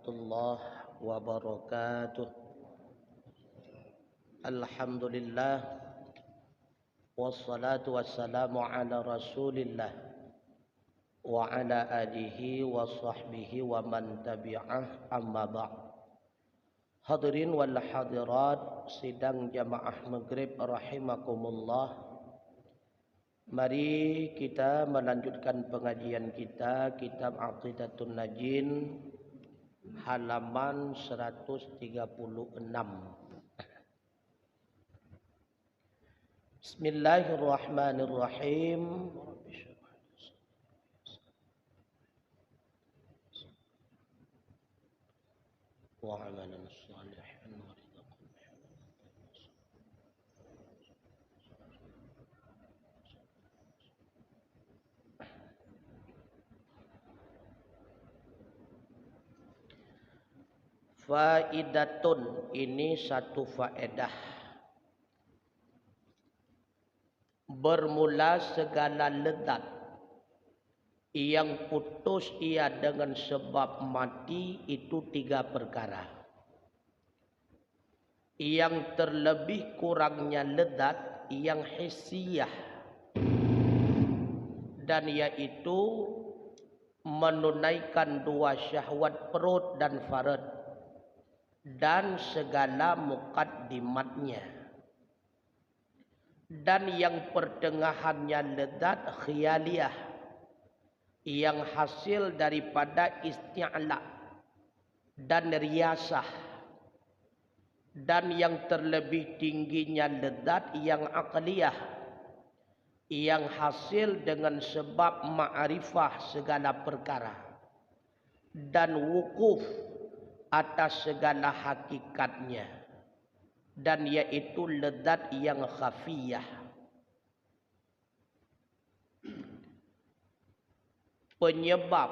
warahmatullahi wabarakatuh. Alhamdulillah wassalatu wassalamu ala Rasulillah wa ala alihi wa sahbihi wa man tabi'ah, amma ba'd. Hadirin wal hadirat sidang jamaah maghrib rahimakumullah. Mari kita melanjutkan pengajian kita kitab Aqidatun Najin halaman 136. Bismillahirrahmanirrahim. Wa amalan salihan wa ridaqum. Faidatun, ini satu faedah. Bermula segala lezat yang putus ia dengan sebab mati itu tiga perkara. Yang terlebih kurangnya lezat yang hissiyah, dan yaitu menunaikan dua syahwat perut dan farad dan segala mukaddimatnya. Dan yang pertengahannya lezat khiyaliyah yang hasil daripada isti'la dan riyasah. Dan yang terlebih tingginya lezat yang aqliyah yang hasil dengan sebab ma'rifah segala perkara dan wukuf atas segala hakikatnya, dan yaitu lezat yang khafiyah. Penyebab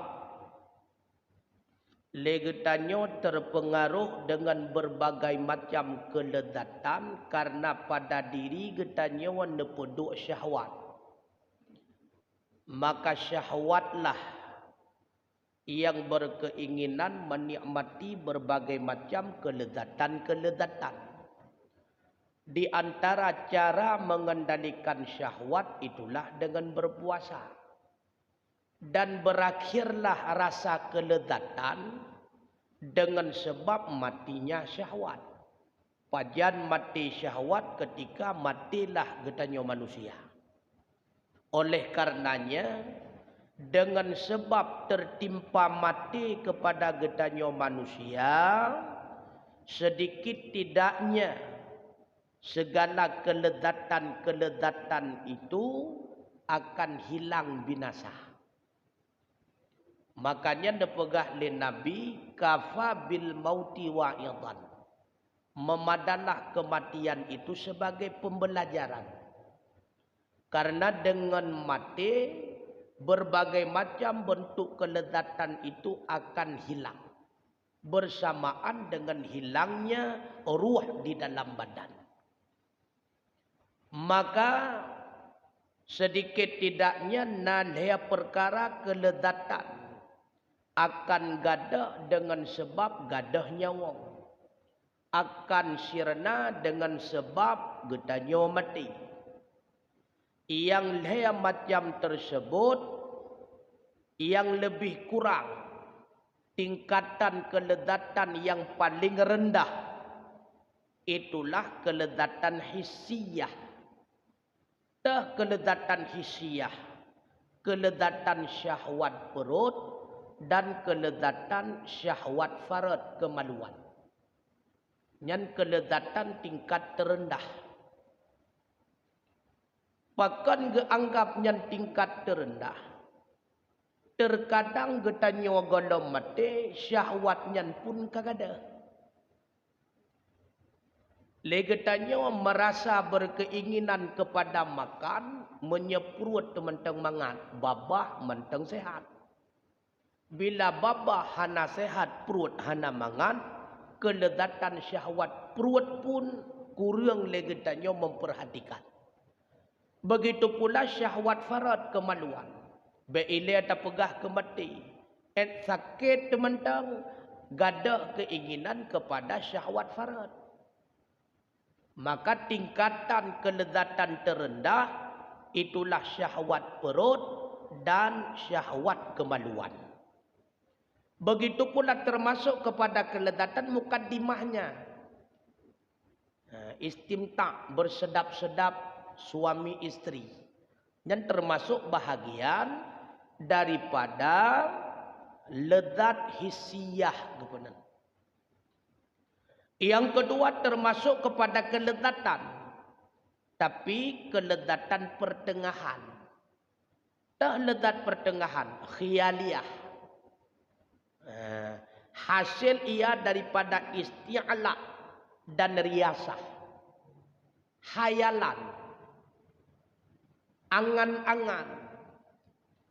legetannya terpengaruh dengan berbagai macam kelezatan karena pada diri getanya nepeduk syahwat. Maka syahwatlah yang berkeinginan menikmati berbagai macam kelezatan-kelezatan. Di antara cara mengendalikan syahwat itulah dengan berpuasa. Dan berakhirlah rasa kelezatan dengan sebab matinya syahwat. Pajan mati syahwat ketika matilah getanya manusia. Oleh karenanya, dengan sebab tertimpa mati kepada getanya manusia, sedikit tidaknya segala kelezatan-kelezatan itu akan hilang binasa. Makanya dipegah oleh Nabi, kafa bil mauti wa'idan. Memadalah kematian itu sebagai pembelajaran. Karena dengan mati, berbagai macam bentuk kelezatan itu akan hilang. Bersamaan dengan hilangnya ruh di dalam badan. Maka sedikit tidaknya nalaya perkara kelezatan akan gadah dengan sebab gadahnya wong. Akan sirna dengan sebab getanya mati. Yang laya macam tersebut yang lebih kurang tingkatan kelezatan yang paling rendah, itulah kelezatan hissiyah. Tah kelezatan hissiyah, kelezatan syahwat perut dan kelezatan syahwat farad, kemaluan. Yang kelezatan tingkat terendah. Bahkan geanggap yang tingkat terendah. Terkadang getanya golong mati, syahwatnya pun kagada. Legetanya merasa berkeinginan kepada makan, menyeprut mentang mangan, babah mentang sehat. Bila babah hana sehat, perut hana mangan, kelezatan syahwat perut pun kurang legetanya memperhatikan. Begitu pula syahwat farad, kemaluan. Bila tak pegah ke mati, sakit teman-teman, gadah keinginan kepada syahwat farad. Maka tingkatan kelezatan terendah itulah syahwat perut dan syahwat kemaluan. Begitu pula termasuk kepada kelezatan mukaddimahnya. Istimta' bersedap-sedap suami istri. Dan termasuk bahagian daripada lezat hissiyah. Yang kedua termasuk kepada kelezatan. Tapi kelezatan pertengahan. Tak lezat pertengahan. Khiyaliyah. Hasil ia daripada isti'la dan riasah. Hayalan. Angan-angan.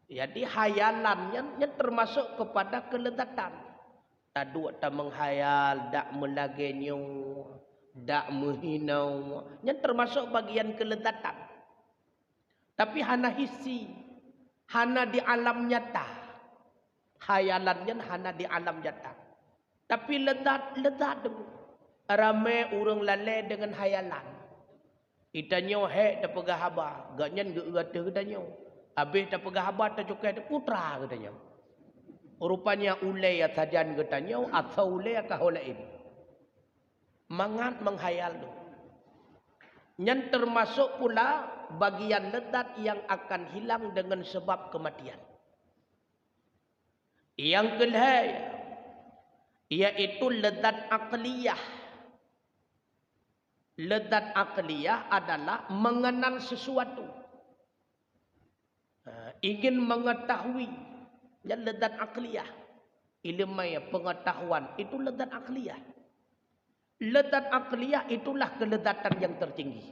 Jadi hayalannya termasuk kepada kelezatan. Taduk tak menghayal, tak melagenyo, tak menghinau. Yang termasuk bagian kelezatan. Tapi hana hisi. Hana di alam nyata. Hayalannya hana di alam nyata. Tapi lezat dulu. Ramai orang lalai dengan hayalan. Itanyo hek tak pegah haba. Ganyan gata katanya. Habis tak pegah haba tak cukai tak putra katanya. Rupanya ulai sajan katanya atau ulai kaholain. Mangat menghayal tu. Yang termasuk pula bagian lezat yang akan hilang dengan sebab kematian. Yang kedua iaitu lezat akliyah. Lezat akliyah adalah mengenal sesuatu. Ingin mengetahui. Yang lezat akliyah. Ilmu pengetahuan itu lezat akliyah. Lezat akliyah itulah kelezatan yang tertinggi.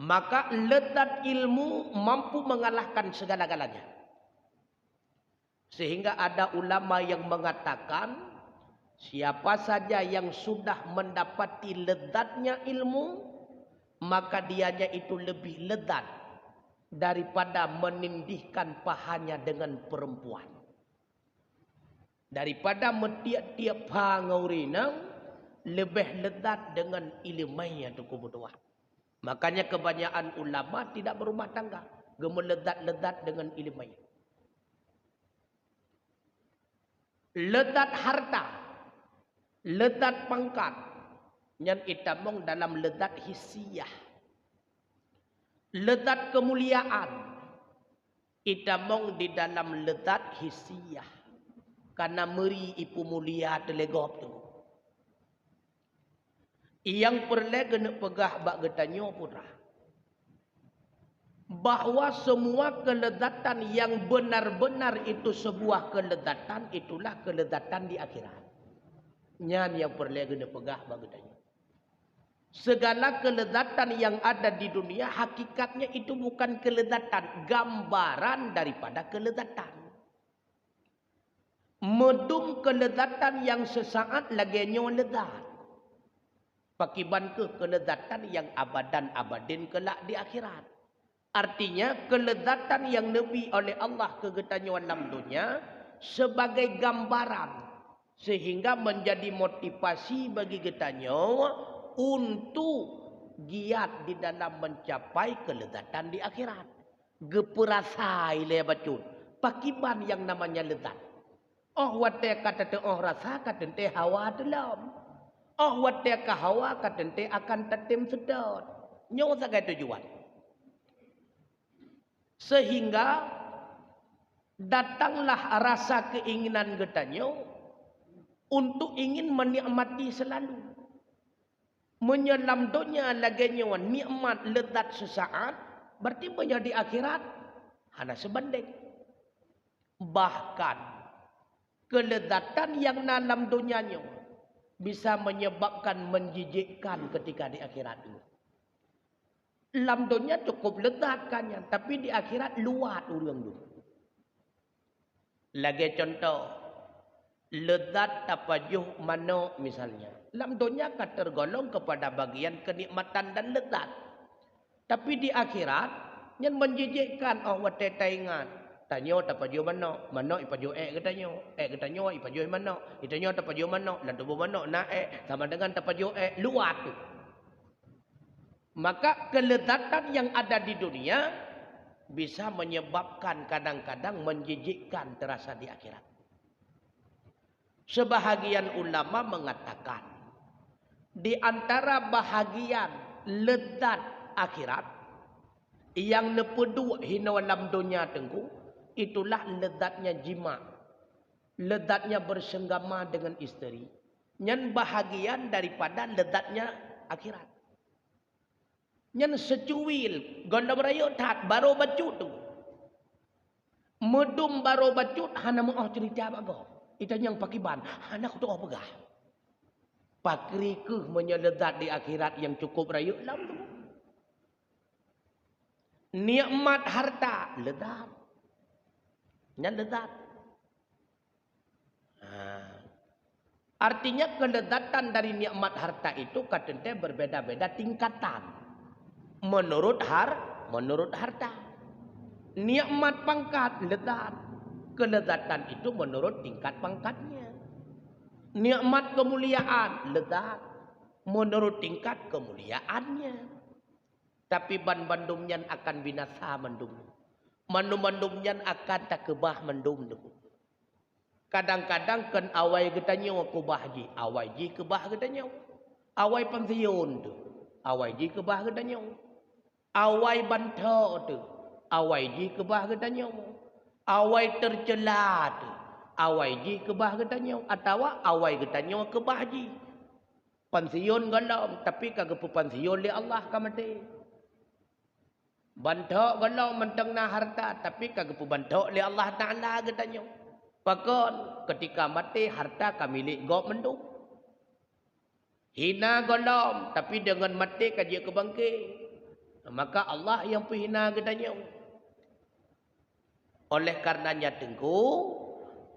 Maka lezat ilmu mampu mengalahkan segala-galanya. Sehingga ada ulama yang mengatakan siapa saja yang sudah mendapati lezatnya ilmu, maka dianya itu lebih lezat daripada menindihkan pahanya dengan perempuan. Daripada metiap-tiap pangaurinang, lebih lezat dengan ilmunya tu kebutuhan. Makanya kebanyakan ulama tidak berumah tangga, gemelezat-lezat dengan ilmunya. Lezat harta, lezat pangkat, yang itamong dalam lezat hissiyah. Lezat kemuliaan, itamong di dalam lezat hissiyah. Karena meri ipu mulia telegop tu. Yang perlu kena pegah bak getanyo pura. Bahawa semua kelezatan yang benar-benar itu sebuah kelezatan, itulah kelezatan di akhirat. Nyan yang perlu kena pegah bak getanyo. Segala kelezatan yang ada di dunia, hakikatnya itu bukan kelezatan, gambaran daripada kelezatan. Medum kelezatan yang sesaat lagenyo lezat. Pakiban ke kelezatan yang abadan abadin kelak di akhirat. Artinya kelezatan yang lebih oleh Allah kegetanyo dalam dunia sebagai gambaran. Sehingga menjadi motivasi bagi getanyo untuk giat di dalam mencapai kelezatan di akhirat. Geperasai le bacun. Pakiban yang namanya lezat. Oh wate kata te oh rasa kata te hawa dalam. Oh wate ka hawa kata te akan tetem sedot. Nyo sagai tujuan. Sehingga datanglah rasa keinginan getanyo untuk ingin menikmati selalu. Menyelam dunia lagenyo nikmat lezat sesaat, berarti menjadi akhirat hana sebanding. Bahkan kelezatan yang dalam dunianya bisa menyebabkan menjijikkan ketika di akhirat itu. Dalam dunia cukup lezat kan, tapi di akhirat luat urang dulu. Lagi contoh, lezat tapajuh mano misalnya. Dalam dunia kan tergolong kepada bagian kenikmatan dan lezat. Tapi di akhirat yang menjijikkan oh wate taingan. Tanyo tapajo mano, mano ipajo ke tanyo ipajo mano, itanyo tapajo mano, lan tubuh mano naik sama dengan tapajo luat tu. Maka kelezatan yang ada di dunia bisa menyebabkan kadang-kadang menjijikkan terasa di akhirat. Sebahagian ulama mengatakan di antara bahagian lezat akhirat yang lepedu hina dalam dunia tengku, itulah lezatnya jima, lezatnya bersenggama dengan isteri. Yang bahagian daripada lezatnya akhirat. Yang secuil gondam rayu tat baru bacut tu. Medum baru bacut hana mau cerita bago. Itu yang pakiban hana ku tu pegah. Pakri ke menyelezat di akhirat yang cukup rayu lam tu. Nikmat harta lezat. Yang lezat. Artinya kelezatan dari nikmat harta itu katanya berbeda-beda tingkatan. Menurut harta. Nikmat pangkat lezat. Kelezatan itu menurut tingkat pangkatnya. Nikmat kemuliaan lezat menurut tingkat kemuliaannya. Tapi bandumnya akan binasa mendum. Mandum-mandumnya akan tak kebah mendum. Kadang-kadang kan awai ketanya kubah ji, awai ji kebah ketanya. Awai pensiun tu, awai ji kebah ketanya. Awai bantu tu, awai ji kebah ketanya. Awai tercela tu, awai ji kebah ketanya. Atau awai ketanya kebah ji. Pensiun galau, tapi kagak pensiun li Allah kamati. Bantu galau mentengna harta, tapi kagak bantu li Allah Taala katanya. Pakon ketika mati harta kami milik gop mendung. Hina galau, tapi dengan mati kaji kebangkit. Maka Allah yang penghina katanya. Oleh karenanya tengku,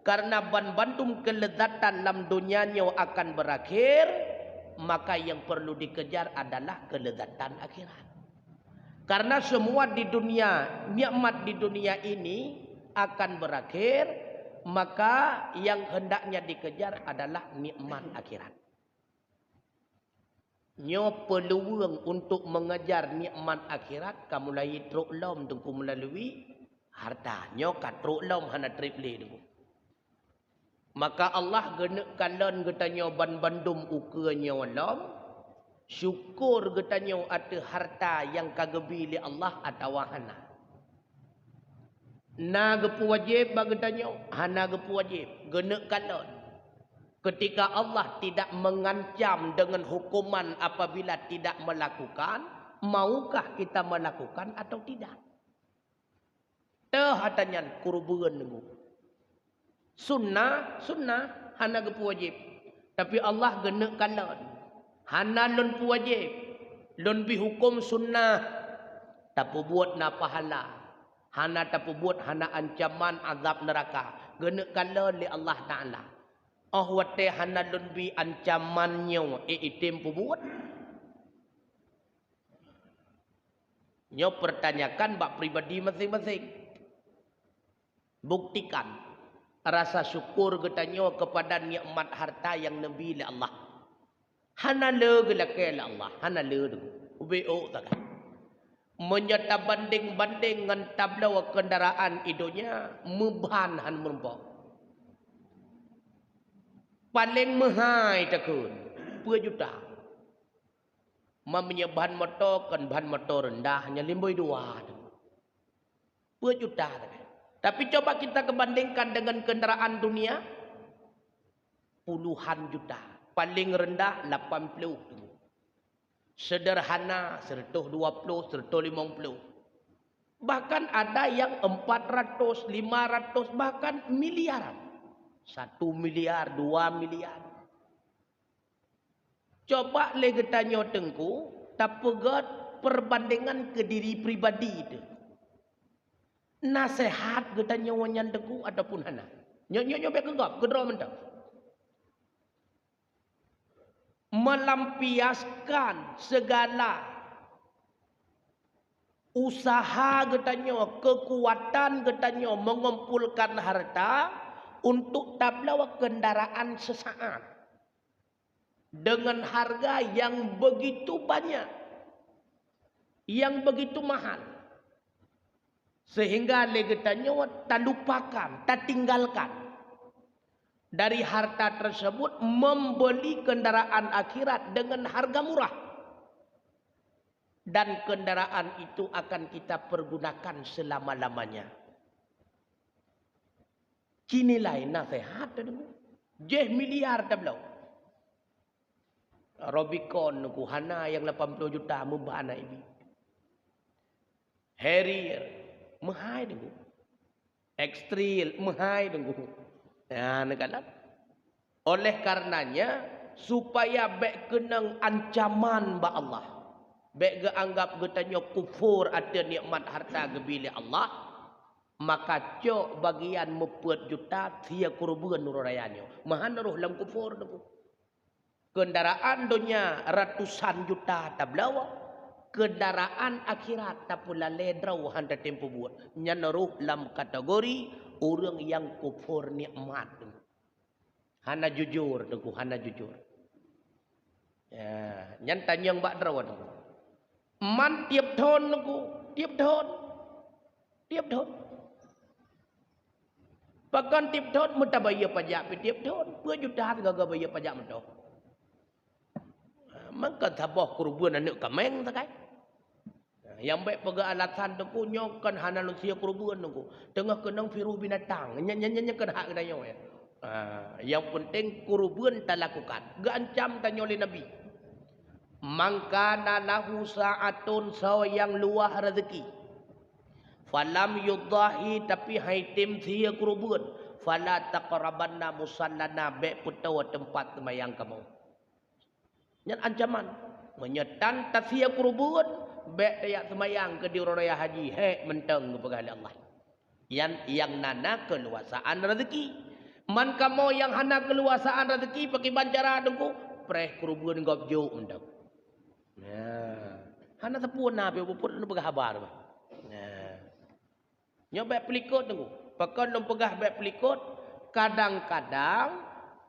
karena bandum kelezatan dalam dunianya akan berakhir, maka yang perlu dikejar adalah kelezatan akhirat. Karena semua di dunia, nikmat di dunia ini akan berakhir, maka yang hendaknya dikejar adalah nikmat akhirat. Nyo peluang untuk mengejar nikmat akhirat kamu mulai truk lom tengku melalui harta. Nyo kat truk lom hana triple tu. Maka Allah genek kalon getanyo bandum ukanya lom. Syukur getanyo ada harta yang kagebi li Allah atau hana. Na gepu wajib bagetanyo, hana gepu wajib. Genek kalon. Ketika Allah tidak mengancam dengan hukuman apabila tidak melakukan, maukah kita melakukan atau tidak? Hatanya kurban nunggu. Sunnah, hana gepu wajib. Tapi Allah genek kalon. Hana lun pu wajib. Lun bihukum sunnah. Tapi buat na pahala. Hana tapi buat hana ancaman azab neraka. Genek kalon li Allah Ta'ala. Oh wate hana lun bi ancamannya. Itim pu buat. Nyo pertanyakan bak pribadi masing-masing. Buktikan rasa syukur getanyo kepada nikmat harta yang nabi li Allah. Hana le gelake li Allah, hana le tu. Ubeo tak. Menyata banding-banding dengan tablau kendaraan idonya meban han merempok. Paling mahal takun 2 juta. Mamanya bahan motor kan bahan motor rendah hanya 52 tu. 2 juta tak. Tapi coba kita kebandingkan dengan kenderaan dunia puluhan juta. Paling rendah 80 tu. Sederhana 120, 150. Bahkan ada yang 400, 500, bahkan miliaran. 1 miliar, 2 miliar. Coba lagi tanya tengku, tak pegat perbandingan ke diri pribadi itu. Nasihat kita nyawanyan tengku ataupun hana. Nyonya biar kegap, kedera mentang. Melampiaskan segala usaha katanya, kekuatan katanya mengumpulkan harta untuk tablawa kendaraan sesaat dengan harga yang begitu banyak, yang begitu mahal, sehingga legetanya tak lupakan, tak tinggalkan dari harta tersebut membeli kendaraan akhirat dengan harga murah. Dan kendaraan itu akan kita pergunakan selama-lamanya. Kini lain nasihat tu. 10 miliar dah belau. Robicon ku hana yang 80 juta membah anak ibi. Harrier mahai tu. Extrail mahai tu. Ya negala. Oleh karenanya supaya bek kenang ancaman ba Allah. Bek ge anggap getanya kufur ada nikmat harta gebili Allah, maka cok bagian mepet juta tia kurban nurayanyo. Mahan roh lam kufur tu. Kendaraan dunia ratusan juta tablawa, kendaraan akhirat tapula ledrau handa tempo buat. Nyan roh lam kategori orang yang kufur nikmat. Hana jujur tu, hana jujur. Ya, nyan tanyang bak draw tu. Man tiap tahun aku, tiap tahun. Bahkan tiap tahun mereka bayar pajak tiap tahun. Berjuta harga bayar pajak mereka. Maka tabah kurban anak kameng tak? Yang baik pegang alasan tu nyokan hana lusia kurban tu. Tengah kenang virus binatang. Nyanyi kena hak kita ya. Yang penting kurban tak lakukan. Gancam tanya oleh Nabi. Mangkana lahu sa'atun saw yang luah rezeki. Falam yudahi tapi haitim sia kurban. Fala taqrabanna musallana be putawa tempat semayang kamu. Nyan ancaman. Menyetan tasia kurban be tayak semayang ke di raya haji. Hek menteng kepada Allah. Yang nana keluasaan rezeki. Man kamu yang hana keluasaan rezeki pakai bancara dengku. Preh kurban gop jo undang. Ya, hana sepun nabi puput lu pegah habar. Ya, nyoba pelikut tunggu. Pakai lu pegah baik pelikut. Kadang-kadang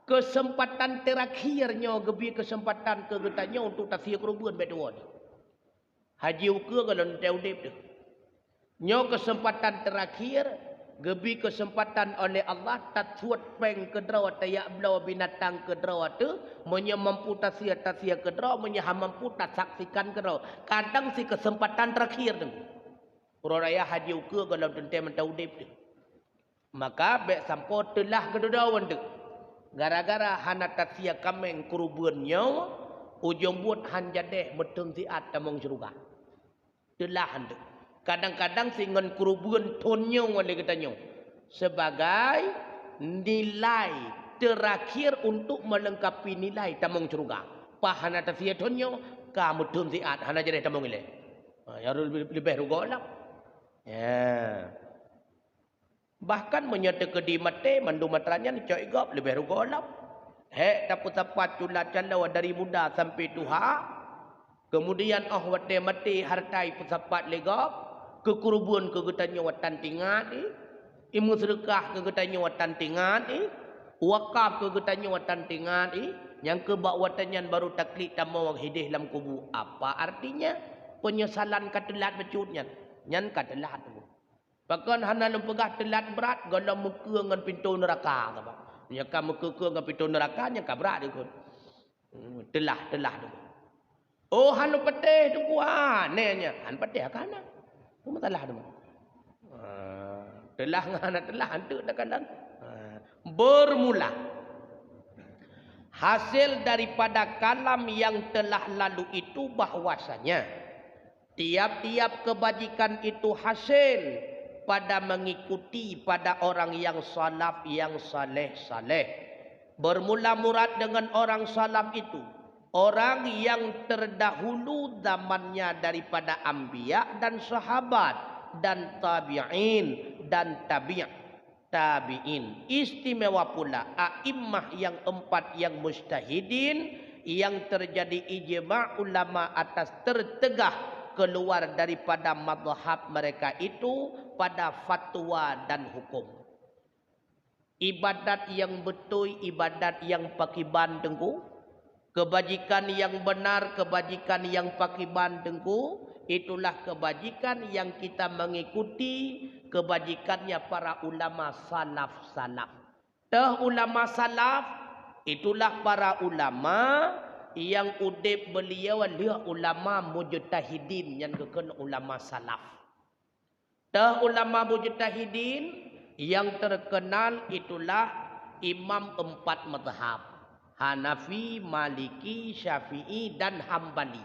kesempatan terakhirnya gebi kesempatan kegetanya untuk tasya kurban betuan. Haji ukur kalau nanti udip tu. Nyo kesempatan terakhir gebi kesempatan oleh Allah tak suat peng kedraw tayak belau binatang kedraw tu menye mampu tasya kedraw menye mampu tak saksikan kedraw. Kadang si kesempatan terakhir tu. Raya haji ukur kalau nanti mentau udip tu. Maka bek sampo telah kedawan tu. Gara-gara hana tasya kameng kurbannya ujung buat han jadeh meteng siat tamong syurga. Telah tu. Kadang-kadang singon kurban tonyo oleh katanya sebagai nilai terakhir untuk melengkapi nilai tamong syurga. Pahana tasya tonyo kamu tum siat hana jadeh tamong ile. Ya lebih rugolah. Ya. Bahkan menyata kedi mate mandu matranya ni cok igop lebih rugolah. Hek tapu tapat cula calawa dari muda sampai tuha. Kemudian wate mati hartai pesapat legop. Kekurubun kegetanya watan tingat imu sedekah kegetanya watan tingat wakaf kegetanya watan tingat yang kebak watannya baru taklid tamawang hidih dalam kubu. Apa artinya? Penyesalan katelat becutnya. Nyan katelat tu. Bahkan hana lempegah telat berat gala muka dengan pintu neraka apa. Nya ka muka dengan pintu neraka nya ka berat tu. Telah tu. Oh hanu petih tu kuat nenya. Han petih kana. Apa masalah tu? Telah ngana telah hantu dah kandang. Bermula hasil daripada kalam yang telah lalu itu bahwasanya tiap-tiap kebajikan itu hasil pada mengikuti pada orang yang salaf yang saleh. Bermula murad dengan orang salaf itu orang yang terdahulu zamannya daripada anbiya dan sahabat dan tabi'in dan tabi'in. Istimewa pula a'immah yang 4 yang mujtahidin yang terjadi ijma' ulama atas tertegah keluar daripada mazhab mereka itu pada fatwa dan hukum. Ibadat yang betul, ibadat yang pakiban dengku. Kebajikan yang benar, kebajikan yang pakiban dengku. Itulah kebajikan yang kita mengikuti kebajikannya para ulama salaf-salaf. Ulama salaf itulah para ulama yang udip beliau adalah ulama mujtahidin yang bukan ulama salaf. Ulama mujtahidin yang terkenal itulah imam 4 mazhab. Hanafi, Maliki, Syafi'i dan Hambali.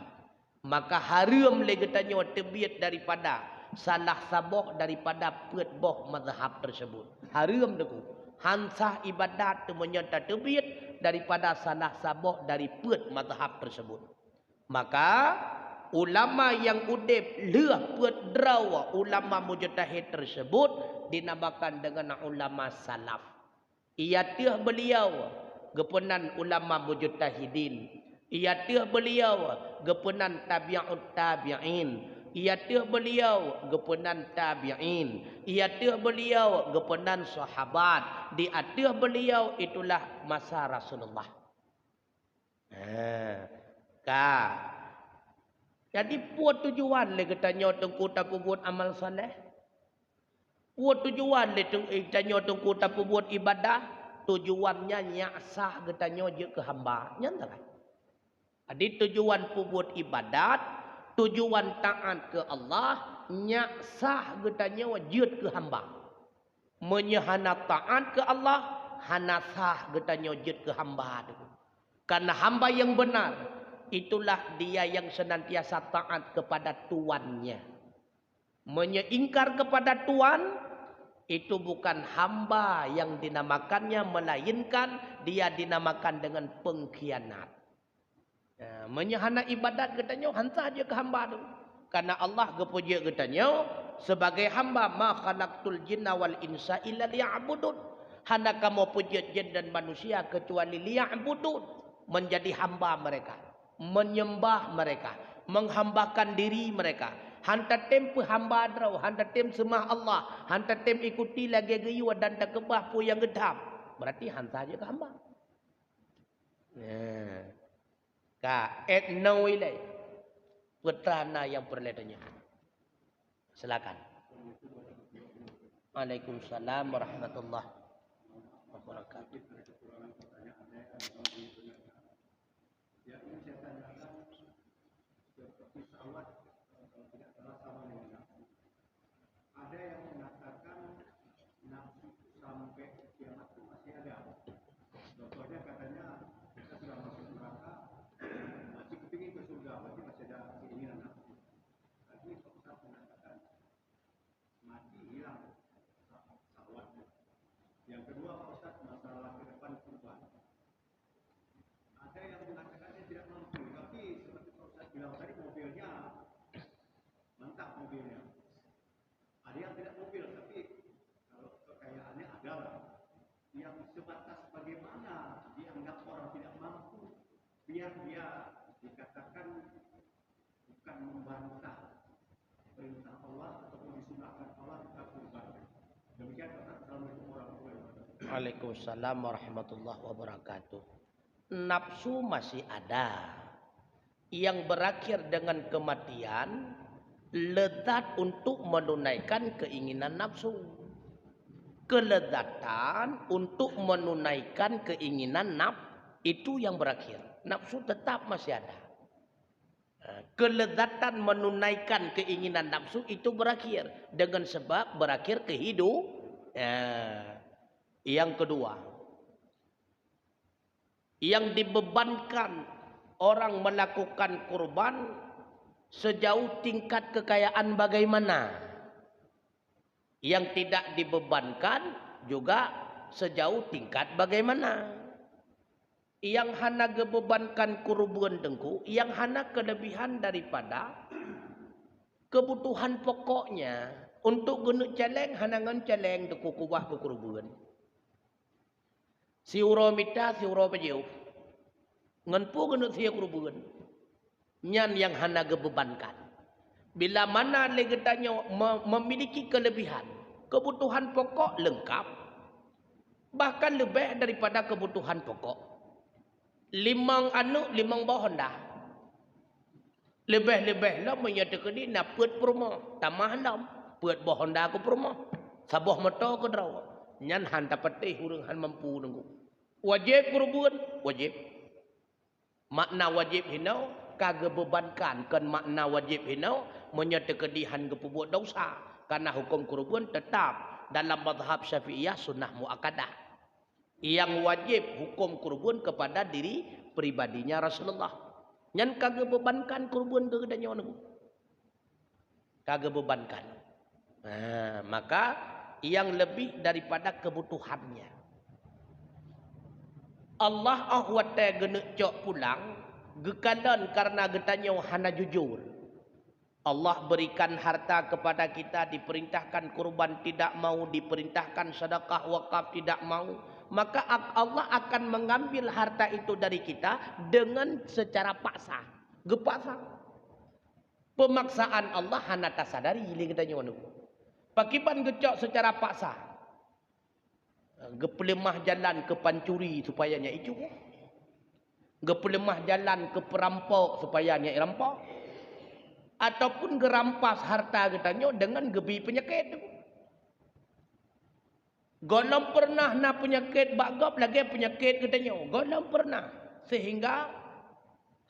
Maka haram legetanya terbiat daripada salah sabok daripada petboh mazhab tersebut. Haram deku. Hansah ibadat tu menyata terbiat daripada salah sabok dari pet mazhab tersebut. Maka ulama yang udip leh pet draw ulama mujtahid tersebut dinamakan dengan ulama salaf. Ia tiah beliau gepenan ulama mujtahidin. Ia tiah beliau gepenan tabi'ut tabi'in. Ia tiah beliau gepenan tabi'in. Ia tiah beliau gepenan sahabat. Di tiah beliau itulah masa Rasulullah. Jadi puat tujuan le katanya tengku tapu buat amal soleh. Puat tujuan le katanya tengku tapu buat ibadah. Tujuannya nyaksah katanya je ke hamba. Nyantai. Jadi tujuan buat ibadat, tujuan taat ke Allah, nyaksah katanya wajud ke hamba. Menyahana taat ke Allah, hanasah katanya wajud ke hamba. Karena hamba yang benar, itulah dia yang senantiasa taat kepada tuannya. Menyeingkar kepada tuan, itu bukan hamba yang dinamakannya, melainkan dia dinamakan dengan pengkhianat. Menyahana ibadat katanya hantar je ke hamba tu. Karena Allah kepuja katanya sebagai hamba ma khalaqtul jinna wal insa illa liya'budun. Hana kamu puja jin dan manusia kecuali liya'budun, menjadi hamba mereka, menyembah mereka, menghambakan diri mereka. Hanta tem hamba draw, hanta tem semah Allah, hanta tem ikuti lagi gayu dan tak kebah pu yang gedam. Berarti hanta je ke hamba. Ka etno ilai putrana yang perletanya. Silakan. Waalaikumsalam warahmatullahi wabarakatuh. Ada yang mengatakan nafsu sampai kiamat itu masih ada. Contohnya katanya kita sudah masuk neraka, masih kepingin ke surga, berarti masih ada keinginan nafsu. Tapi Ustaz mengatakan mati hilang syahwatnya. Yang kedua Pak Ustaz, masalah ke depan kurban. Ada yang mengatakannya tidak mampu, tapi seperti Pak Ustaz bilang tadi mobilnya mantap mobilnya. Ada yang tidak mobil, tapi kalau kekayaannya adalah yang sebatas bagaimana dianggap orang tidak mampu, biar dia dikatakan bukan membantah perintah Allah ataupun disunahkan Allah kita kurban. Demikian Pak. Assalamualaikum warahmatullahi wabarakatuh. Waalaikumsalam warahmatullahi wabarakatuh. Nafsu masih ada yang berakhir dengan kematian. Lezat untuk menunaikan keinginan nafsu. Kelezatan untuk menunaikan keinginan itu yang berakhir. Nafsu tetap masih ada. Kelezatan menunaikan keinginan nafsu itu berakhir dengan sebab berakhir kehidupan. Yang kedua, yang dibebankan orang melakukan kurban sejauh tingkat kekayaan bagaimana. Yang tidak dibebankan juga sejauh tingkat bagaimana. Yang hana gebebankan kurban dengku, yang hana kelebihan daripada kebutuhan pokoknya. Untuk guna celeng, hana ngan celeng dengku kubah ke kurban. Si uro mita, si uro pejauh. Ngan pu guna siya kurban. Nyan yang hana gebebankan. Bila mana legetanya memiliki kelebihan, kebutuhan pokok lengkap, bahkan lebih daripada kebutuhan pokok. 5 anak 5 bawah dah. Lebih-lebih lah menyatakan ni nak puat perumah, tamah lam, puat bawah dah ke perumah. Sabah mata ke draw. Nyan han tapatih urang han mampu nunggu. Wajib kurban, wajib. Makna wajib hinau kagak bebankan kan makna wajib hinau menyatakan dihan ke perbuat dosa karena hukum kurban tetap dalam mazhab Syafi'iyah sunnah muakkadah. Yang wajib hukum kurban kepada diri pribadinya Rasulullah. Nyan kagak bebankan kurban ke kedanya nunggu. Kagak bebankan. Maka yang lebih daripada kebutuhannya. Allah ahwata genek cok pulang gekalan karena getanya hana jujur. Allah berikan harta kepada kita, diperintahkan kurban tidak mau, diperintahkan sedekah wakaf tidak mau, maka Allah akan mengambil harta itu dari kita dengan secara paksa. Gepaksa. Pemaksaan Allah hana tasadari getanya anu. Pakiban gecok secara paksa. Gepelemah jalan ke pancuri supayanya itu. Gepelemah jalan ke perampok supayanya rampok. Ataupun gerampas harta getanya dengan gebi penyakit. Golong pernah na penyakit bagap lagi penyakit getanya. Golong pernah. Sehingga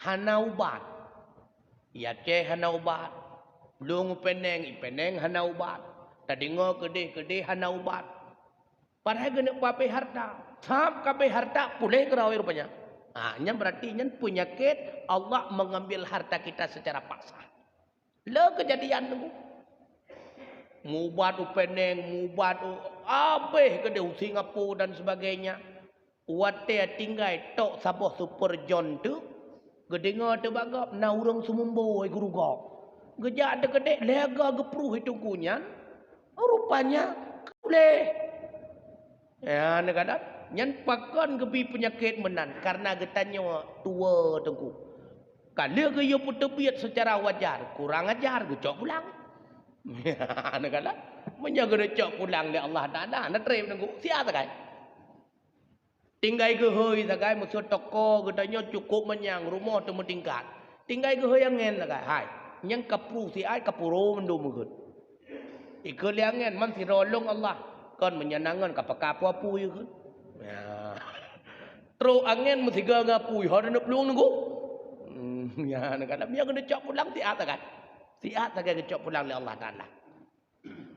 hana ubat. Ya ceh hana ubat. Belum peneng hana ubat. Tadi ngok kedih hana ubat. Padahal kena pakai harta. Sahab pakai harta boleh kerawai rupanya. Ini berarti penyakit Allah mengambil harta kita secara paksa. Le kejadian tu. Mubat upeneng, mubat abeh ke deu Singapura dan sebagainya. Wate tinggai tok sabah super John tu. Gedengar tu bagap na urang sumumbo ai guru gok. Gejak de kedek lega gepruh itu kunyan. Rupanya boleh. Ya, negara nyan pakon gebi penyakit menan karena getanya tua tengku. Kalau ke yo putebiat secara wajar, kurang ajar gecok pulang. Ya, negara menjaga gecok pulang le Allah Taala, na trem tengku. Sia sakai. Tinggai ke hoi sakai musuh toko getanya cukup menyang rumah tu mentingkat. Tinggai ke hoi angen sakai. Hai, nyang kapru si ai kapuro mendum geut. Iko liangen man si rolong Allah. Kon menyenangan kapakapu apu ya kan. Ya. Terus angin mesti ngapui hari nak pelung nunggu. Ya nak ada biar kena cak pulang siat kan. Siat saja cak pulang oleh Allah Taala.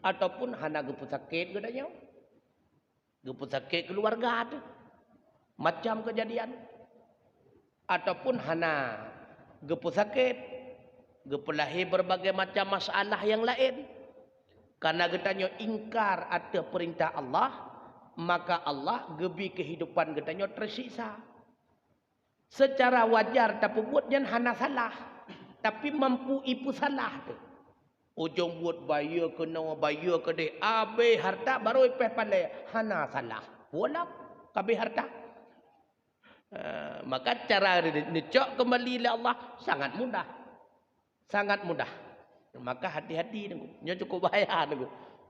Ataupun hana geput sakit gedanya. Geput sakit keluarga ada. Macam kejadian. Ataupun hana geput sakit, gepulahi berbagai macam masalah yang lain. Karena getanya ingkar ada perintah Allah, maka Allah gebi kehidupan getanya tersiksa. Secara wajar tapi buat yang hana salah, tapi mampu ipu salah tu. Ujung buat bayar kena bayar ke deh, abe harta baru ipeh pandai hana salah. Bolak kabe harta. Maka cara dicok kembali oleh Allah sangat mudah. Sangat mudah. Maka hati-hati nya cukup bahaya.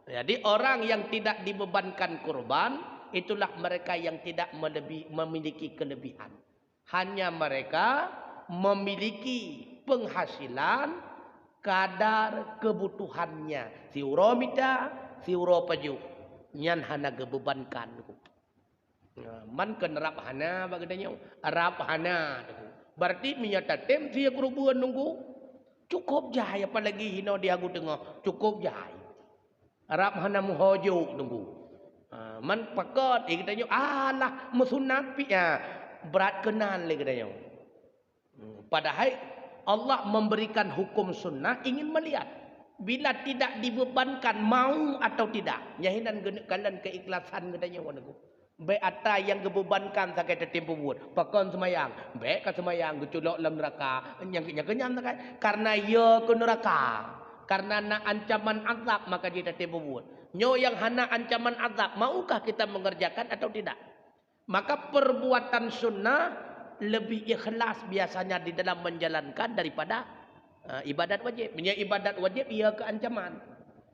Jadi orang yang tidak dibebankan kurban, itulah mereka yang tidak memiliki kelebihan. Hanya mereka memiliki penghasilan kadar kebutuhannya. Siuro mita, siuro paju. Nyan hana kebebankan. Man ke nerap hana bagadanya. Arab hana. Berarti menyata tem sia kurban nunggu. Cukup jai apalagi hino dia aku tengok. Cukup jai. Arab hana muhojo nunggu. Man pakot kita alah mesunat pi berat kenal le kita padahal Allah memberikan hukum sunnah ingin melihat bila tidak dibebankan mau atau tidak. Nyahinan kalian keikhlasan kita nyu. Baik ata yang kebebankan sakai tempo buat. Pakon semayang. Baik ka semayang geculok dalam neraka. Yang kenyang sakai. Karena ya ke neraka. Karena nak ancaman azab maka dia tempo buat. Nyo yang hana ancaman azab. Maukah kita mengerjakan atau tidak? Maka perbuatan sunnah lebih ikhlas biasanya di dalam menjalankan daripada Ibadat wajib. Punya ibadat wajib ia keancaman.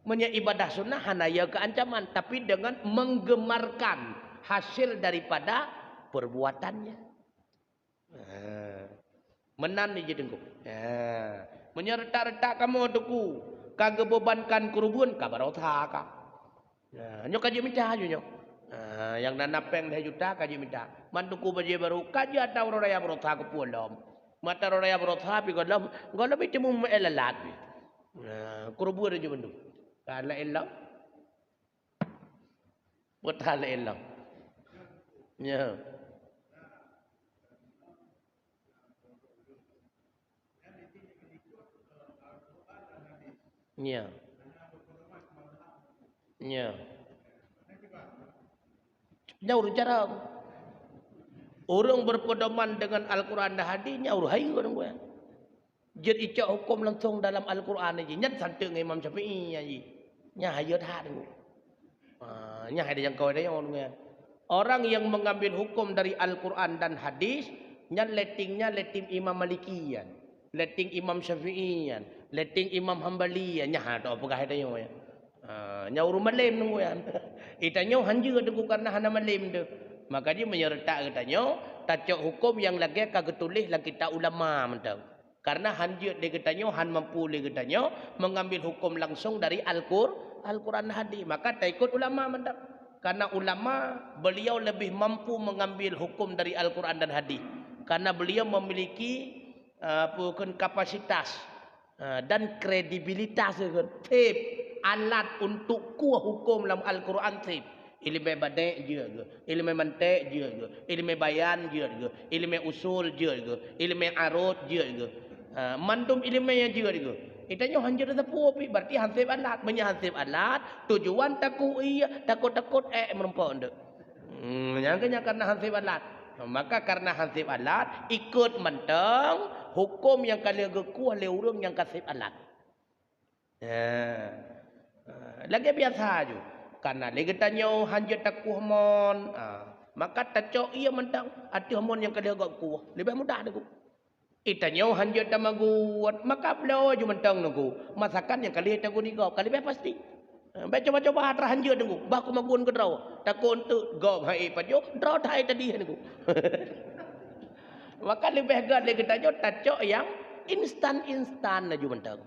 Punya ibadah sunnah hana ia keancaman. Tapi dengan menggemarkan hasil daripada perbuatannya. Menan ni je dengku. Menyerta-reta kamu tuku. Kagak bebankan kurubun kabarotha ka. Nyok kaji minta aja nyok. Yang nanapeng dah juta kaji minta. Mantuku baje baru kaji atau raya berotha ke pulam. Mata raya berotha pi golam. Golam itu mu elalat pi. Kurubun aja bentuk. Kala elam. Buat hal elam. Ya. Ya. Ya. Nyaur cara orang berpedoman dengan Al-Quran dan hadis nyaur hayu orang gue. Jadi icak hukum langsung dalam Al-Quran aja. Nyat santai dengan Imam Syafi'i aja. Nya hayu dah tu. Nya ada yang kau ada yang orang gue. Orang yang mengambil hukum dari Al-Quran dan hadis, nya lettingnya letting Imam Malikiyan, letting Imam Syafi'iyan, letting Imam Hambaliyan. Nya ada apa kah ada yang gue. Nyaur malam nunggu ya. Itanya hanja dengku karena hana malam tu. Maka dia menyerta katanya tacok hukum yang lagi kagak tulis lah kita ulama mentau. Karena hanja dia katanya han mampu dia katanya mengambil hukum langsung dari Al-Quran hadis. Maka tak ikut ulama mentau. Karena ulama beliau lebih mampu mengambil hukum dari Al-Quran dan hadis. Karena beliau memiliki bukan kapasitas dan kredibilitas tip alat untuk kuah hukum dalam Al-Quran tip. Ilmu badai je ke, ilmu mantik je ke, ilmu bayan je ke, ilmu usul je ke, ilmu arut je ke. Mandum ilmu yang je ke. Itanya hanya ada pupi berarti hansip alat, menyahansip alat tujuan takut merempak ndak. Yang karena hansip alat. Maka karena hansip alat ikut mentang hukum yang kalian kuah le urang yang kasih alat. Lagi biasa aja. Karena lagi tanya hanya takuh mon. Maka tacok ia mentang hati mon yang kalian agak kuah. Lebih mudah aku. Itanya hanya tamaguat. Maka belau aja mentang aku. Masakan yang kalian takuh ni kau. Kalian pasti. Coba-coba hatra hanya aku. Baku magun ke draw. Takut untuk gom hai pajo. Draw thai tadi aku. Maka lebih gad lagi tanya tacok yang instan aja mentang.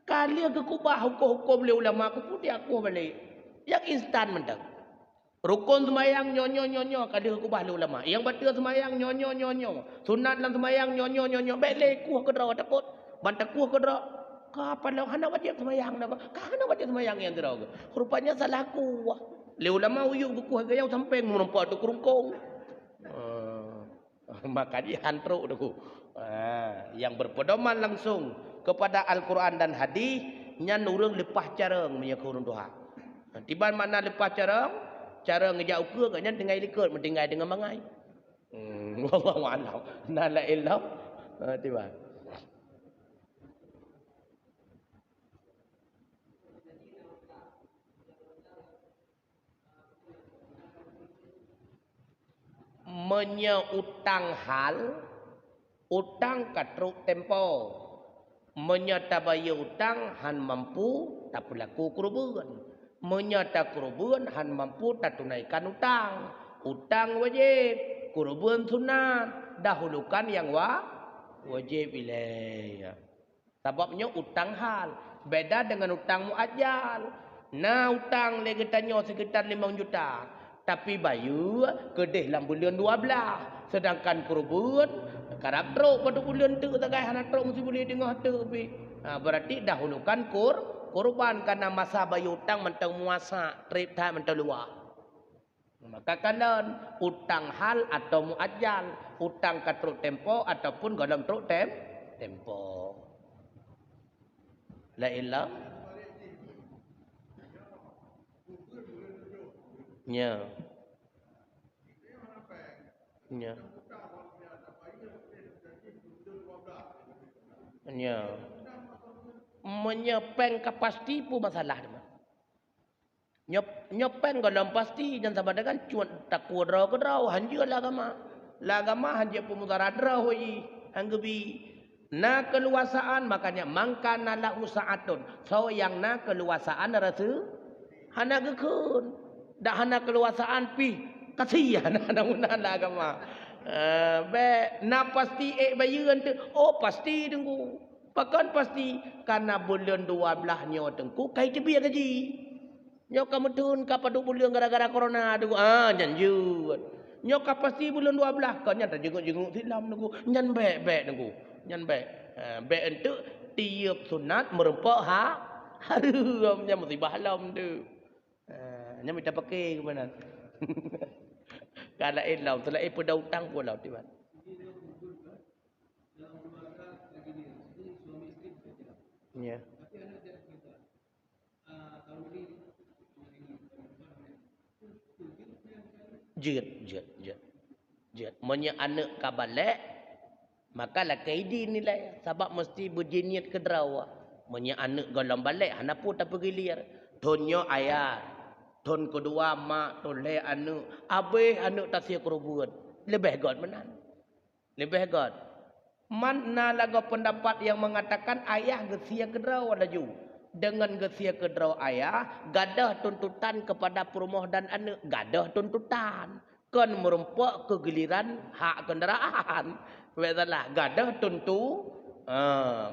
Kali aku kubah hukum le ulama aku putih aku balik. Yang instan mentang. Rukun semayang nyonyo kali aku kubah le ulama. Yang batal semayang nyonyo. Sunat dalam semayang nyonyo. Balik kuah ke draw takut. Bantak kuah ke draw. Kapan lah hana wajib semayang nak? Hana wajib semayang yang draw. Rupanya salah kuah. Le ulama uyuk kuah gayau sampai merempak tu kurungkong. Maka dia hantruk tu. Yang berpedoman langsung kepada Al-Quran dan hadis nya nurung lepas carang punya kurun Tuhan. Tiba mana lepas carang, cara ngejak ukur nya dengan ikut mentinggal dengan mangai. Wallahu a'lam. Nala ilham. Tiba. Menyeutang hal utang katruk tempo. Menyata bayar utang han mampu tak berlaku kerubuan. Menyata kerubuan han mampu tak tunaikan utang. Utang wajib, kerubuan sunat. Dahulukan yang wajib ilaih. Sebabnya utang hal beda dengan utang muajjal. Nah utang lagi tanya sekitar 5 juta. Tapi bayu kedih dalam bulan 12. Sedangkan kerubuan karab truk pada bulan tu tagai hana truk mesti boleh dengar tu berarti dahulukan kurban karena masa bayu utang mentang muasa trip tak mentang luar. Maka kanan utang hal atau muajjal, utang ke truk tempo ataupun dalam truk tempo. La ilah. Ya. Ya. Ya. Menyepeng ke pasti pun masalah. Nyepeng kalau pasti jangan sama dengan cuan tak kudraw hanja lah agama. Lah agama hanja pemutara draw hoi anggebi. Na keluasaan makanya mangkana la usaatun. So yang na keluasaan rasa hana gekun. Dak hana keluasaan pi kasihan hana munah lah agama. Be na pasti bayeran tu. Oh pasti tengku. Pakan pasti karena bulan 12 nyo tengku kai tebi gaji. Nyo kamu tun kapan 2 bulan gara-gara corona tu. Janjut. Nyo ka pasti bulan 12 kan nyan jenguk-jenguk silam tengku. Nyan baik-baik tengku. Nyan baik. Baik untuk tiup sunat merempak harum nya musibah halam tu. Nya minta pakai ke mana? Kalau elam selain pada hutang pula tiban. Ya. Jet. Monya anak kabalek maka lah kaidi nilai sebab mesti berjiniat ke derawa. Monya anak golong balik hana pun tak pergi liar. Tonyo ayah. Ton kedua mak toleh anak. Abe anak tak sia kerubuan. Lebih god menan. Lebih god. Mana lagu pendapat yang mengatakan ayah gesia ke derawa laju. Dengan gesia ke derawa ayah, gadah tuntutan kepada perumoh dan anak. Gadah tuntutan. Kan merempak kegiliran hak kendaraan. Betul gadah tentu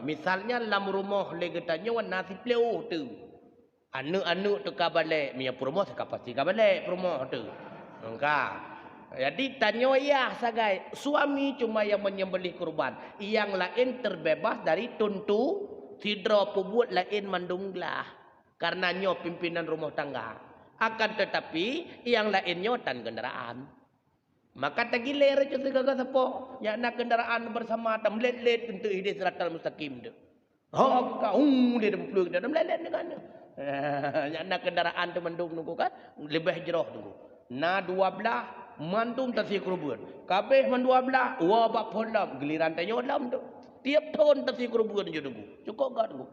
misalnya lam rumah legetanya wan nasi pleu tu. Anu-anu tu kabale punya perumoh pasti kabale perumoh tu. Engkau. Jadi tanya ya sagai suami cuma yang menyembelih kurban, yang lain terbebas dari tuntu sidra pubut lain mandunglah karena nyo pimpinan rumah tangga. Akan tetapi yang lainnya tan kendaraan. Maka tagiler je segala siapa yang nak kendaraan bersama tam let-let untuk hidup siratal mustaqim tu. Ka dia peluk dia let-let dengan. Yang nak kendaraan tu mendung nunggu kan lebih jerah tunggu. Na 12 mantum tasih kerubuan. Kabeh man 12 wa bak polam giliran tanya dalam tu. Tiap tahun tasih kerubuan je tunggu. Cukup gak tunggu.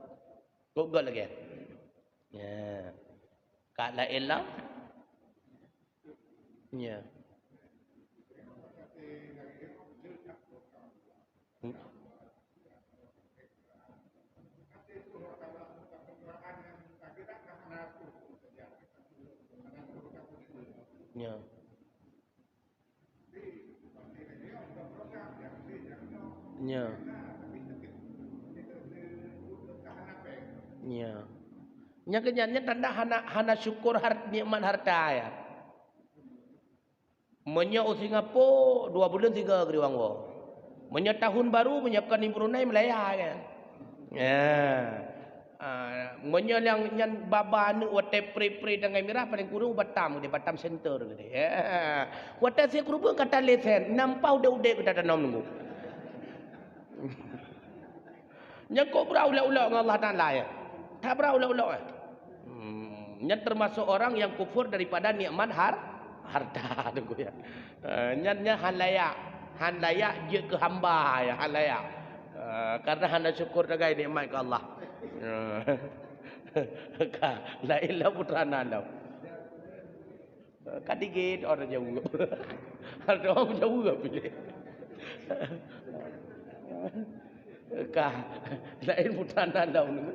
Cukup lagi. Ya. Kak la elam. Ya. Ya. Ya. Ya. Nya kenyanya tanda hana syukur nikmat harta ya. Menya Singapura 2 bulan 3 geriwang wo. Menya tahun baru menyiapkan di Brunei Malaya kan. Ya. Menya yang baba anu wate pre dengan mirah paling kurang Batam di Batam Center gitu. Ya. Wate saya kurang kata lesen nampau udah kita tanam nunggu. Nya kok berulah-ulah dengan Allah Taala ya. Tak berulah-ulah. Nya termasuk orang yang kufur daripada nikmat harta tu ya. Nya hanlayak je ke hamba ya hanlayak. Karena handa syukur dengan nikmat ke Allah. La ilah putrana lam. Kadigit orang jauh. Ada orang jauh gak pilih. Lain putrana lam.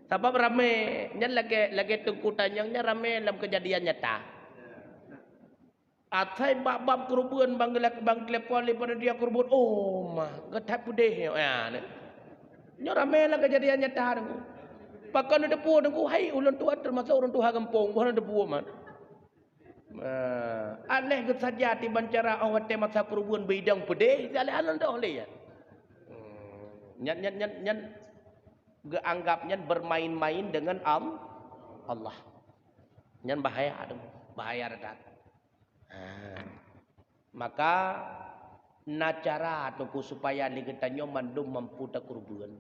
Sebab ramai, nya lagi tungkutan yang ramai dalam kejadian nyata. Atai bab kurban bang telepon daripada dia kurban. Oh mah, getak pudih ya. Nya ramai lah kejadian nyata tu. Pakan ada puan tu, hai ulun tua termasuk orang tua kampung, bukan ada puan man. Aneh ke saja tiban cara awak masa kurban bidang pudih, jalan dah oleh ya. Nyan anggapnya bermain-main dengan Allah. Nyan bahaya tu, bahaya redat. Maka nacara atau supaya ligetanyo mandum mampu tak kurban.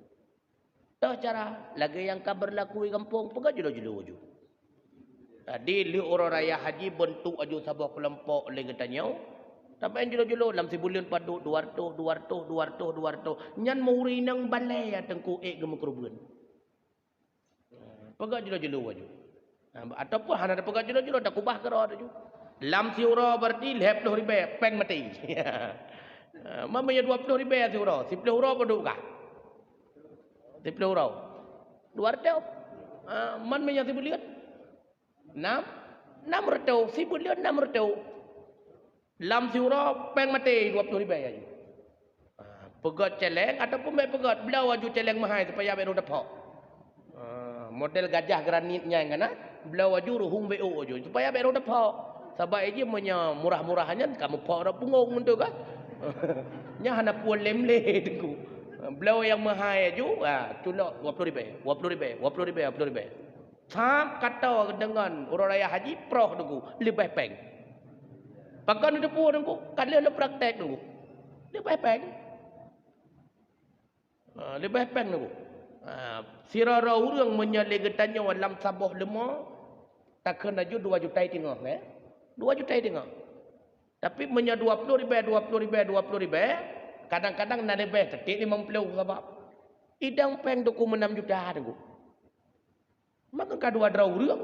Tahu cara lagi yang kabar laku di kampung pegak jelo-jelo. Tadi li orang raya haji bentuk aju sabah kelompok ligetanyo. Tapi jelo-jelo dalam sebulan padu 200. Nyan muri nang balai tengku gem kurban. Pegak jelo-jelo aju. Ataupun hana ada pegak jelo-jelo tak kubah kero aju. Lam siura berarti 50 ribu peng mati. Mamanya 20 ribu si urau. 10 urau peduk kah? 10 urau. 200. Man punya 10 liat. 600. 10 liat 600. Lam si urau peng mati 20 ribu aja. Pegat celeng ataupun baik pegat. Belau aju celeng mahal supaya baru dapat. Model gajah granitnya yang kana. Belau aju ruhung BO aju. Supaya baru dapat. Sebab aja punya murah-murahannya kamu pak punggung tu kan. Nya hana puan lemle tu. Belau yang mahal aju culak 20 ribu. 20 ribu. 20 ribu. 20 ribu. Sam kata dengan orang raya haji proh tu lebih peng. Pakan tu pun tu kan dia praktek tu. Lebih peng. Lebih peng tu. Sirara urang menyalegetanya dalam sabah lemah takkan aju 2 juta tengah 2 juta tengah. Tapi menya 20 ribu, 20 ribu, 20 ribu, kadang-kadang nak lebih tetik 50 sebab idang peng tu 6 juta tu. Maka kadua draw urang.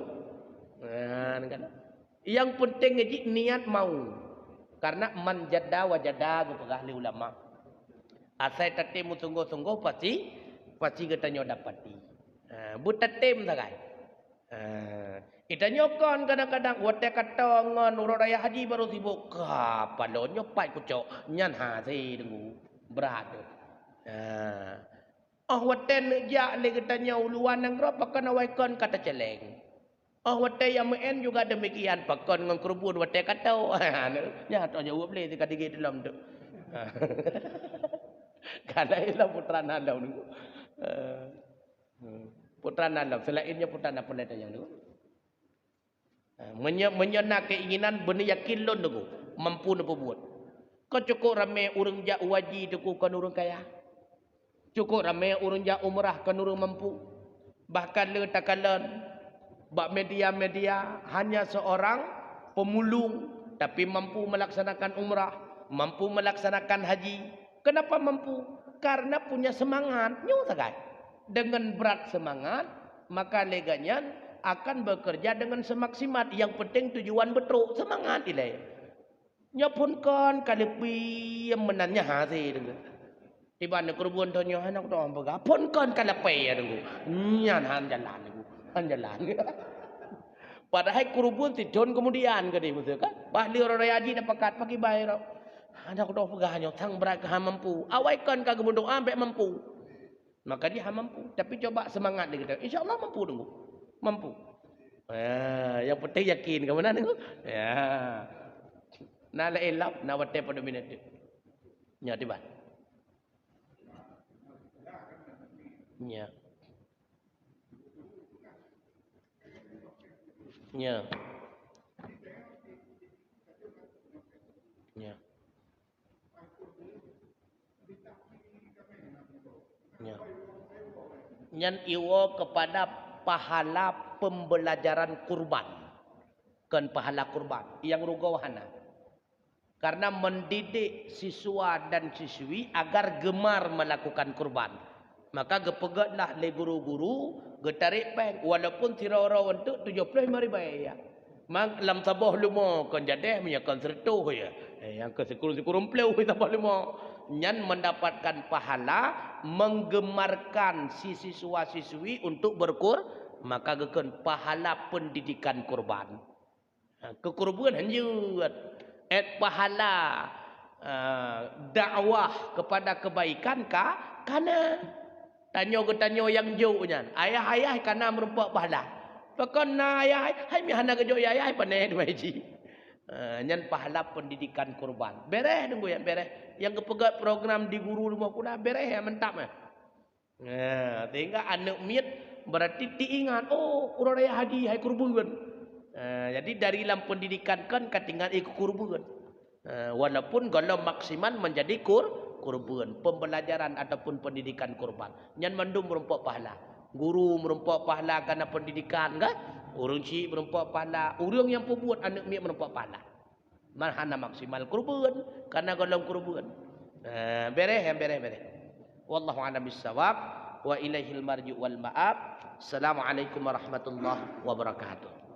Yang penting ngaji niat mau. Karena man jadda wa jadda gepegah ulama. Asai tetim sungguh-sungguh pasti katanya dapati. Butatim sagai. Itanya kan kadang-kadang wate kata ngan urang raya haji baru sibuk palonyo pai kucok nyan ha sei dengu berat. Wate ja le katanya uluan nang ro pakan awaikan kata celeng. Wate yang men juga demikian pakan ngan kerubun wate kata nya to jawab le tika dige dalam tu. Karena ialah putra nandau dengu. Putra nandau selainnya putra nandau pun ada yang tu. Menyenak keinginan benih yakin lon tu mampu nak buat. Kau cukup ramai urang jak waji tu kan urang kaya. Cukup ramai urang jak umrah kan urang mampu. Bahkan le takalan bak media-media hanya seorang pemulung tapi mampu melaksanakan umrah, mampu melaksanakan haji. Kenapa mampu? Karena punya semangat. Nyu sagai. Dengan berat semangat maka leganya akan bekerja dengan semaksimal. Yang penting tujuan betul. Semangat ilai. Nyapun kan kalepi yang menanya hasil dengan. Tiba nak kerubun tu nyo anak tu orang pegang. Pun kan kalepi ya dengan. Nyan han jalan dengan. Han jalan. Padahal kerubun tidon kemudian ke dia betul kan? Bahli orang raya haji dah pakat pagi bayar. Anak tu pegang nyo tang berat ha mampu. Awaikan ka gebundung ambek mampu. Maka dia ha mampu. Tapi coba semangat dia kata. InsyaAllah mampu dengan. Mampu. Yang penting yakin ke mana tengok. Na la elap na wate pada minit tu. Nya tiba. Nya. Nya. Nya. Nya. Nyan iwo kepada pahala pembelajaran kurban. Kan pahala kurban yang rugawahana. Karena mendidik siswa dan siswi agar gemar melakukan kurban. Maka gepegatlah le guru-guru getarik peng walaupun tirau-rau untuk 75 ribu ya. Mak lam sabah lumo kan jadeh punya kan sertuh ya. Yang ke sekurung-sekurung pleu sabah lumo. Nyan mendapatkan pahala menggemarkan si siswa-siswi untuk maka geken pahala pendidikan kurban. Kekurban hanya pahala dakwah kepada kebaikan kana tanyo yang jauh nyan ayah kana merupakan pahala pakan na ayah hai mi hana gejo ayah paneh dua ji nyan pahala pendidikan kurban bereh nunggu yang bereh yang kepegat program di guru rumah kuda bereh yang mentap sehingga anak miet berarti diingat urang raya haji hai kurban. Jadi dari dalam pendidikan kan ketinggalan ikut kurban. Walaupun kalau maksimal menjadi kurban, pembelajaran ataupun pendidikan kurban. Nyan mandum merumpak pahala. Guru merumpak pahala karena pendidikan kan? Urang cik merumpak pahala. Urang yang pembuat anak miak merumpak pahala. Mana maksimal kurban karena golong kurban. Bereh. Wallahu a'lam bissawab wa ilaihil marji wal ma'ab. Assalamualaikum warahmatullahi wabarakatuh.